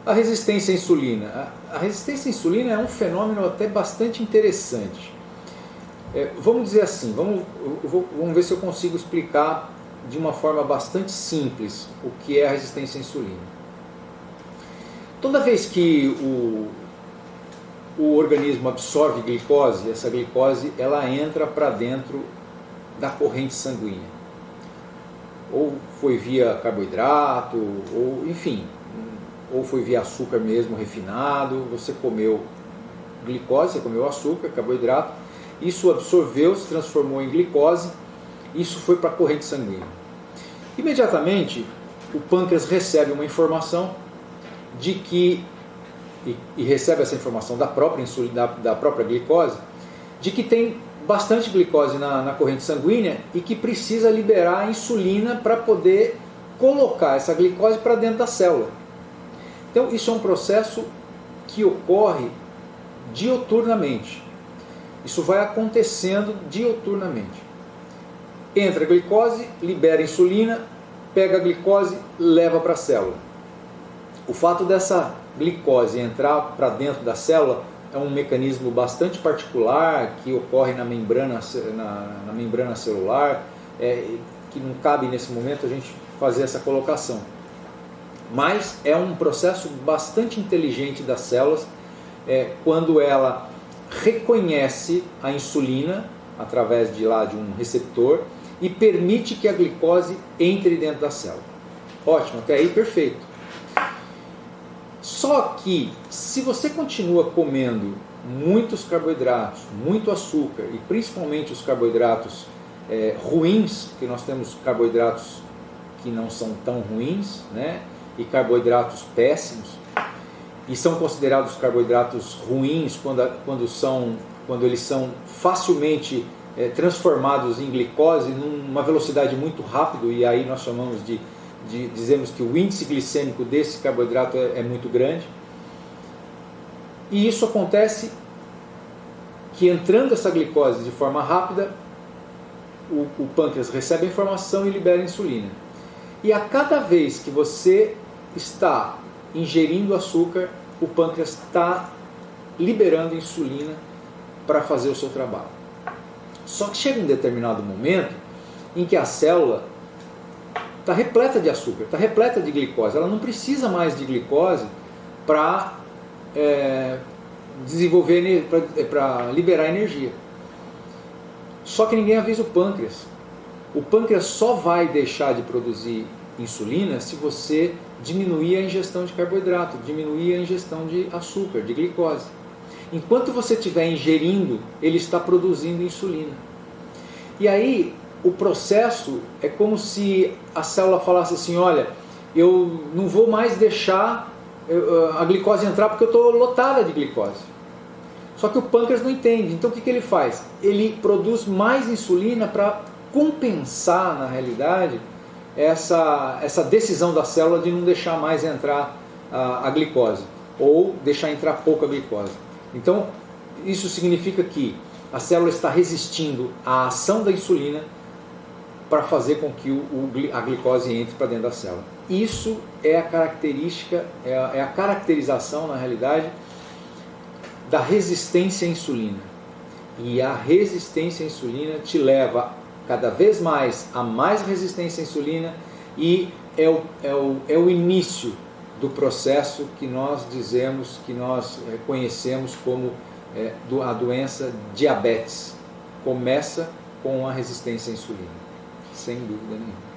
A resistência à insulina. A resistência à insulina é um fenômeno até bastante interessante. Vamos dizer assim, vamos ver se eu consigo explicar de uma forma bastante simples o que é a resistência à insulina. Toda vez que o organismo absorve glicose, essa glicose ela entra para dentro da corrente sanguínea. Ou foi via carboidrato, ou enfim, ou foi via açúcar mesmo refinado, você comeu glicose, você comeu açúcar, carboidrato, isso absorveu, se transformou em glicose, isso foi para a corrente sanguínea. Imediatamente, o pâncreas recebe uma informação de que, e recebe essa informação da própria insulina, da própria glicose, de que tem bastante glicose na corrente sanguínea e que precisa liberar a insulina para poder colocar essa glicose para dentro da célula. Então isso é um processo que ocorre dioturnamente. Isso vai acontecendo dioturnamente. Entra a glicose, libera a insulina, pega a glicose, leva para a célula. O fato dessa glicose entrar para dentro da célula é um mecanismo bastante particular que ocorre na membrana celular, que não cabe nesse momento a gente fazer essa colocação. Mas é um processo bastante inteligente das células quando ela reconhece a insulina através de um receptor e permite que a glicose entre dentro da célula. Ótimo, até aí perfeito. Só que se você continua comendo muitos carboidratos, muito açúcar e principalmente os carboidratos ruins, que nós temos carboidratos que não são tão ruins, né? E carboidratos péssimos, e são considerados carboidratos ruins quando eles são facilmente transformados em glicose numa velocidade muito rápida, e aí nós chamamos dizemos que o índice glicêmico desse carboidrato é muito grande. E isso acontece que entrando essa glicose de forma rápida, o pâncreas recebe a informação e libera a insulina. E a cada vez que você está ingerindo açúcar, o pâncreas está liberando insulina para fazer o seu trabalho. Só que chega um determinado momento em que a célula está repleta de açúcar, está repleta de glicose. Ela não precisa mais de glicose para desenvolver, para liberar energia. Só que ninguém avisa o pâncreas. O pâncreas só vai deixar de produzir insulina se você diminuir a ingestão de carboidrato, diminuir a ingestão de açúcar, de glicose. Enquanto você estiver ingerindo, ele está produzindo insulina. E aí o processo é como se a célula falasse assim: olha, eu não vou mais deixar a glicose entrar porque eu estou lotada de glicose. Só que o pâncreas não entende. Então o que ele faz? Ele produz mais insulina para compensar, na realidade, essa decisão da célula de não deixar mais entrar a glicose, ou deixar entrar pouca glicose. Então isso significa que a célula está resistindo à ação da insulina para fazer com que a glicose entre para dentro da célula. Isso é a característica, é a caracterização, na realidade, da resistência à insulina. E a resistência à insulina te leva cada vez mais a mais resistência à insulina, e é o início do processo que nós dizemos, que nós conhecemos como a doença diabetes. Começa com a resistência à insulina, sem dúvida nenhuma.